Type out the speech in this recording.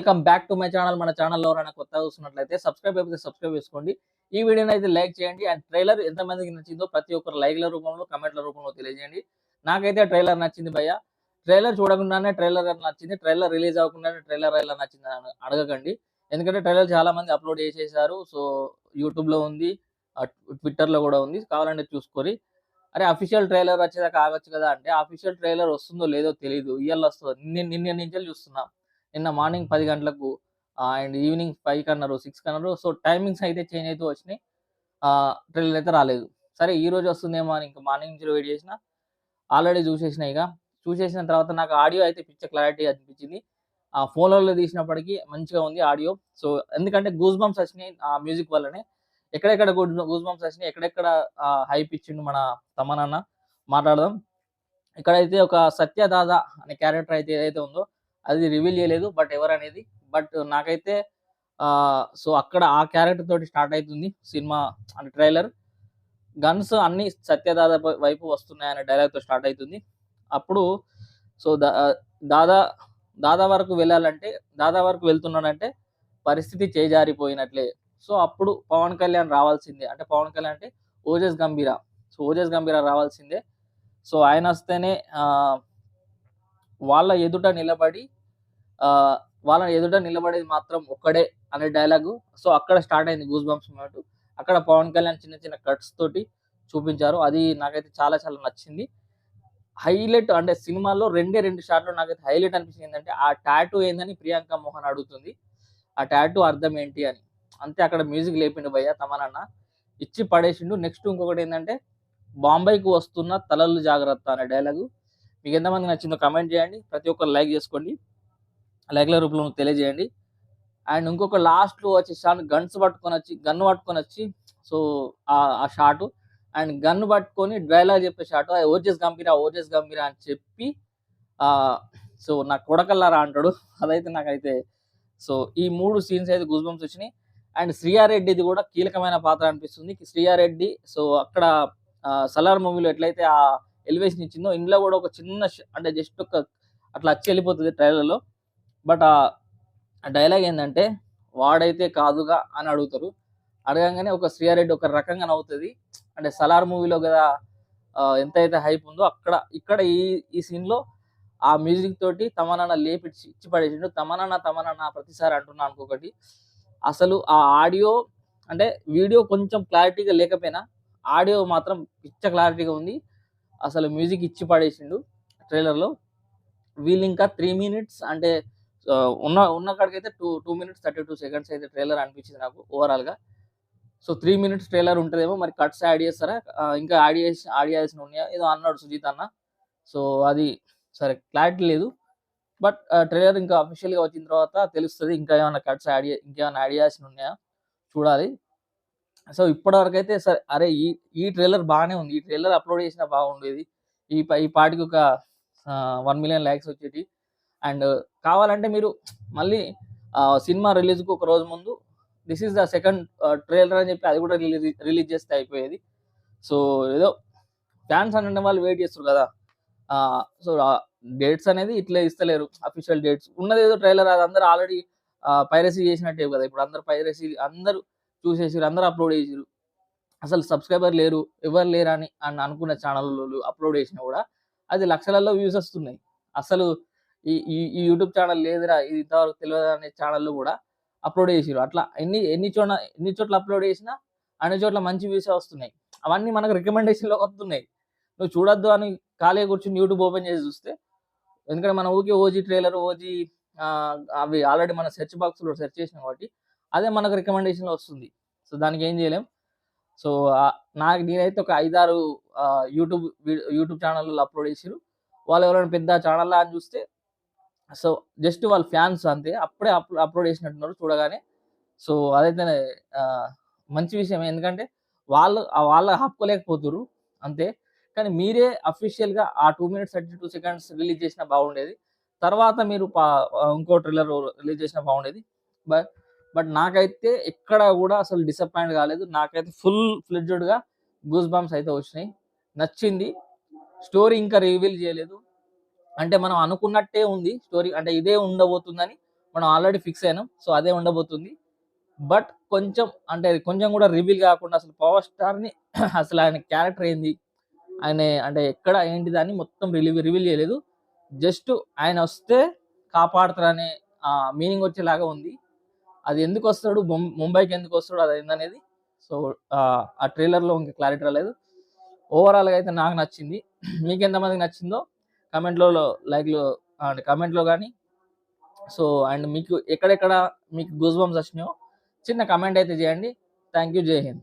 Welcome back to my channel. మన ఛానల్లో ఎవరైనా కొత్తగా చూస్తున్నట్లయితే సబ్స్క్రైబ్ అయిపోతే సబ్స్క్రైబ్ చేసుకోండి. ఈ వీడియోని అయితే లైక్ చేయండి. అండ్ ట్రైలర్ ఎంతమందికి నచ్చిందో ప్రతి ఒక్కరు లైక్ల రూపంలో, కమెంట్ల రూపంలో తెలియజేయండి. నాకైతే ట్రైలర్ నచ్చింది భయ్య. ట్రైలర్ చూడకుండానే ట్రైలర్ నచ్చింది, ట్రైలర్ రిలీజ్ అవ్వకుండానే ట్రైలర్ ఎలా నచ్చింది అని అడగకండి. ఎందుకంటే ట్రైలర్ చాలా మంది అప్లోడ్ చేసేసారు. సో యూట్యూబ్లో ఉంది, ట్విట్టర్లో కూడా ఉంది, కావాలంటే చూసుకొని. అరే అఫీషియల్ ట్రైలర్ వచ్చేదాకా ఆగొచ్చు కదా అంటే, అఫీషియల్ ట్రైలర్ వస్తుందో లేదో తెలియదు. ఇవాళ వస్తుందో నిన్న నుంచి చూస్తున్నా. నిన్న మార్నింగ్ 10 గంటలకు అండ్ ఈవినింగ్ 5కి అన్నారు, 6కి అన్నారు. సో టైమింగ్స్ అయితే చేంజ్ అవుతూ వచ్చినాయి. ట్రైలర్ అయితే రాలేదు. సరే ఈ రోజు వస్తుందేమో అని ఇంకా మార్నింగ్ నుంచి వెయిట్ చేసిన. ఆల్రెడీ చూసేసిన. ఇక చూసేసిన తర్వాత నాకు ఆడియో అయితే పిచ్చ క్లారిటీ అనిపించింది. ఫోన్లలో తీసినప్పటికీ మంచిగా ఉంది ఆడియో. సో ఎందుకంటే గూస్ బంప్స్ వచ్చినాయి ఆ మ్యూజిక్ వల్లనే. ఎక్కడెక్కడ గూస్ బంప్స్ వచ్చినాయి, ఎక్కడెక్కడ హైప్ ఇచ్చిండు మన తమనన్న మాట్లాడదాం. ఇక్కడైతే ఒక సత్య దాదా అనే క్యారెక్టర్ అయితే ఏదైతే ఉందో అది రివీల్ చేయలేదు, బట్ ఎవరనేది. బట్ నాకైతే సో అక్కడ ఆ క్యారెక్టర్ తోటి స్టార్ట్ అవుతుంది సినిమా అంటే ట్రైలర్. గన్స్ అన్ని సత్యదాదా వైపు వస్తున్నాయనే డైలాగ్తో స్టార్ట్ అవుతుంది. అప్పుడు సో దాదా దాదా వరకు వెళ్ళాలంటే, దాదా వరకు వెళ్తున్నాడంటే పరిస్థితి చేజారిపోయినట్లే. సో అప్పుడు పవన్ కళ్యాణ్ రావాల్సిందే. అంటే పవన్ కళ్యాణ్ అంటే ఓజస్ గంభీర. సో ఓజస్ గంభీర రావాల్సిందే. సో ఆయన వస్తేనే వాళ్ళ ఎదుట నిలబడి వాళ్ళ ఎదుట నిలబడేది మాత్రం ఒక్కడే అనే డైలాగు. సో అక్కడ స్టార్ట్ అయింది గూస్ బంప్స్ మూమెంట్. అక్కడ పవన్ కళ్యాణ్ చిన్న చిన్న కట్స్ తోటి చూపించారు. అది నాకైతే చాలా చాలా నచ్చింది. హైలైట్ అంటే సినిమాలో రెండు షాట్లు నాకైతే హైలైట్ అనిపించింది. ఏంటంటే ఆ టాటూ ఏందని ప్రియాంక మోహన్ అడుగుతుంది. ఆ టాటూ అర్థం ఏంటి అని. అంతే అక్కడ మ్యూజిక్ లేపిండు భయ్య తమనన్న, ఇచ్చి పడేసిండు. నెక్స్ట్ ఇంకొకటి ఏంటంటే బాంబేకి వస్తున్న తలలు జాగ్రత్త అనే డైలాగు. మీకు ఎంతమంది నచ్చిందో కమెంట్ చేయండి. ప్రతి ఒక్కరు లైక్ చేసుకోండి, లైక్ల రూపంలో తెలియజేయండి. అండ్ ఇంకొక లాస్ట్లో వచ్చి షాట్ గన్ను పట్టుకొని వచ్చి సో ఆ షాటు అండ్ గన్ను పట్టుకొని డైలాగ్ చెప్పే షాటు, ఓజస్ గంభీర అని చెప్పి సో నాకు కొడకల్లారా అంటాడు. అదైతే నాకైతే సో ఈ 3 సీన్స్ అయితే గూస్ బంప్స్ వచ్చినాయి. అండ్ శ్రీయారెడ్డిది కూడా కీలకమైన పాత్ర అనిపిస్తుంది. శ్రీయారెడ్డి సో అక్కడ సలార్ మూవీలో ఎట్లయితే ఆ ఎలివేషన్ ఇచ్చిందో ఇందులో కూడా ఒక చిన్న అంటే జస్ట్ ఒక అట్లా వచ్చి వెళ్ళిపోతుంది ట్రైలర్లో. బట్ ఆ డైలాగ్ ఏంటంటే వాడైతే కాదుగా అని అడుగుతారు. అడగంగానే ఒక శ్రీయారెడ్డి ఒక రకంగా నవ్వుతుంది. అంటే సలార్ మూవీలో కదా ఎంతైతే హైప్ ఉందో ఇక్కడ ఈ సీన్లో ఆ మ్యూజిక్ తోటి తమనన్న లేపిచ్చి ఇచ్చి పడేసిండు. తమనన్న ప్రతిసారి అంటున్నా అనుకోకటి. అసలు ఆ ఆడియో అంటే వీడియో కొంచెం క్లారిటీగా లేకపోయినా ఆడియో మాత్రం పిచ్చ క్లారిటీగా ఉంది. అసలు మ్యూజిక్ ఇచ్చి పడేసిండు ట్రైలర్లో. వీళ్ళు ఇంకా 3 మినిట్స్ అంటే ఉన్న కాడికైతే 2 మినిట్స్ 32 సెకండ్స్ అయితే ట్రైలర్ అనిపించింది నాకు ఓవరాల్గా. సో 3 మినిట్స్ ట్రైలర్ ఉంటుందేమో, మరి కట్స్ యాడ్ చేస్తారా, ఇంకా యాడ్ చేయాల్సిన ఉన్నాయా ఏదో అన్నాడు సుజీత్ అన్న. సో అది సరే క్లారిటీ లేదు. బట్ ట్రైలర్ ఇంకా అఫీషియల్గా వచ్చిన తర్వాత తెలుస్తుంది ఇంకా ఏమైనా కట్స్ ఇంకేమైనా యాడ్ చేయాల్సిన ఉన్నాయా చూడాలి. సో ఇప్పటివరకు అయితే సరే అరే ఈ ట్రైలర్ బాగానే ఉంది. ఈ ట్రైలర్ అప్లోడ్ చేసినా బాగుండేది. ఈ పాటికి ఒక 1 మిలియన్ లైక్స్ వచ్చేటి. అండ్ కావాలంటే మీరు మళ్ళీ సినిమా రిలీజ్కి ఒక రోజు ముందు this is the second trailer అని చెప్పి అది కూడా రిలీజ్ చేస్తే అయిపోయేది. సో ఏదో ఫ్యాన్స్ అనే వాళ్ళు వెయిట్ చేస్తారు కదా. సో డేట్స్ అనేది ఇట్లా ఇస్తలేరు, అఫీషియల్ డేట్స్ ఉన్నది ఏదో ట్రైలర్. అది అందరూ ఆల్రెడీ పైరసీ చేసినట్టే కదా. ఇప్పుడు అందరు పైరసీ అందరూ చూసేసారు, అందరూ అప్లోడ్ చేసారు. అసలు సబ్స్క్రైబర్ లేరు, ఎవరు లేరు అని అనుకున్న ఛానళ్ళు అప్లోడ్ చేసినా కూడా అది లక్షలలో వ్యూస్ వస్తున్నాయి. అసలు ఈ యూట్యూబ్ ఛానల్ లేదురా, ఇది ఇంతవరకు తెలియదు అనే ఛానళ్ళు కూడా అప్లోడ్ చేసారు. అట్లా ఎన్ని చోట్ల అప్లోడ్ చేసినా అన్ని చోట్ల మంచి వ్యూసే వస్తున్నాయి. అవన్నీ మనకు రికమెండేషన్లో వస్తున్నాయి. నువ్వు చూడొద్దు అని ఖాళీగా కూర్చొని యూట్యూబ్ ఓపెన్ చేసి చూస్తే, ఎందుకంటే మన ఊకే ఓజీ ట్రైలర్ అవి ఆల్రెడీ మన సెర్చ్ బాక్స్లో సెర్చ్ చేసినాం కాబట్టి అదే మనకు రికమెండేషన్లో వస్తుంది. సో దానికి ఏం చేయలేం. సో నేనైతే ఒక 5-6 యూట్యూబ్ ఛానళ్ళు అప్లోడ్ చేసారు. వాళ్ళు ఎవరైనా పెద్ద ఛానల్లా అని చూస్తే సో జస్ట్ వాళ్ళ ఫ్యాన్స్ అంతే, అప్పుడే అప్లోడ్ చేసినట్టున్నారు చూడగానే. సో అదైతే మంచి విషయం. ఎందుకంటే వాళ్ళ ఆపుకోలేకపోతున్నారు అంతే. కానీ మీరే అఫీషియల్గా ఆ 2 మినిట్స్ 32 సెకండ్స్ రిలీజ్ చేసినా బాగుండేది. తర్వాత మీరు ఇంకో ట్రైలర్ రిలీజ్ చేసినా బాగుండేది. బట్ నాకైతే ఎక్కడ కూడా అసలు డిసప్పాయింట్ కాలేదు. నాకైతే ఫుల్ ఫ్లెడ్జ్డ్గా గూస్ బంప్స్ అయితే వచ్చినాయి, నచ్చింది. స్టోరీ ఇంకా రివీల్ చేయలేదు. అంటే మనం అనుకున్నట్టే ఉంది స్టోరీ, అంటే ఇదే ఉండబోతుందని మనం ఆల్రెడీ ఫిక్స్ అయినాం. సో, అదే ఉండబోతుంది. బట్ కొంచెం అంటే కొంచెం కూడా రివీల్ కాకుండా అసలు పవర్ స్టార్‌ని అసలు ఆయన క్యారెక్టర్ ఏంది? ఆయన అంటే ఎక్కడ ఏంటిదని మొత్తం రివీల్ చేయలేదు. జస్ట్ ఆయనొస్తే కాపాడతారనే మీనింగ్ వచ్చేలాగా ఉంది. అది ఎందుకొస్తాడు? ముంబైకి ఎందుకొస్తాడు? అదేందనేది సో, ఆ ట్రైలర్‌లో ఇంకా క్లారిటీ రాలేదు. ఓవరాల్‌గా అయితే నాకు నచ్చింది. మీకెంతమందికి నచ్చిందో కామెంట్‌లలో లైక్‌లో అండ్ కామెంట్‌లో గాని సో, అండ్ మీకు ఎక్కడెక్కడ మీకు గూస్ బంప్స్ వచ్చినాయో చిన్న కామెంట్ అయితే చేయండి. Thank you. జై హింద్.